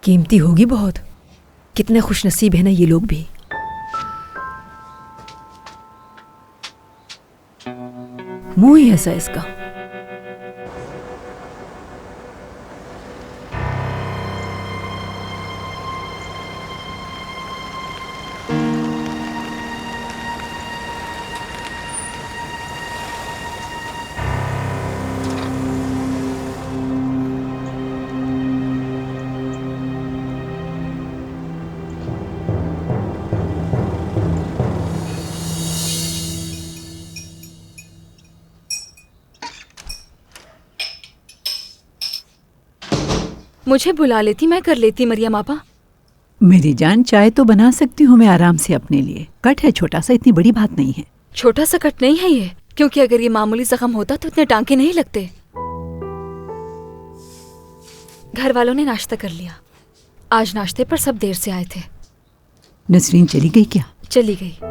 कीमती होगी बहुत। कितने खुशनसीब है ना ये लोग भी। मुंह ही ऐसा इसका। मुझे बुला लेती, मैं कर लेती मरियम आपा। मेरी जान, चाय तो बना सकती हूँ मैं आराम से अपने लिए। कट है छोटा सा, इतनी बड़ी बात नहीं है। छोटा सा कट नहीं है ये, क्योंकि अगर ये मामूली जख्म होता तो इतने टांके नहीं लगते। घर वालों ने नाश्ता कर लिया। आज नाश्ते पर सब देर से आए थे। नसरीन चली गई क्या? चली गई।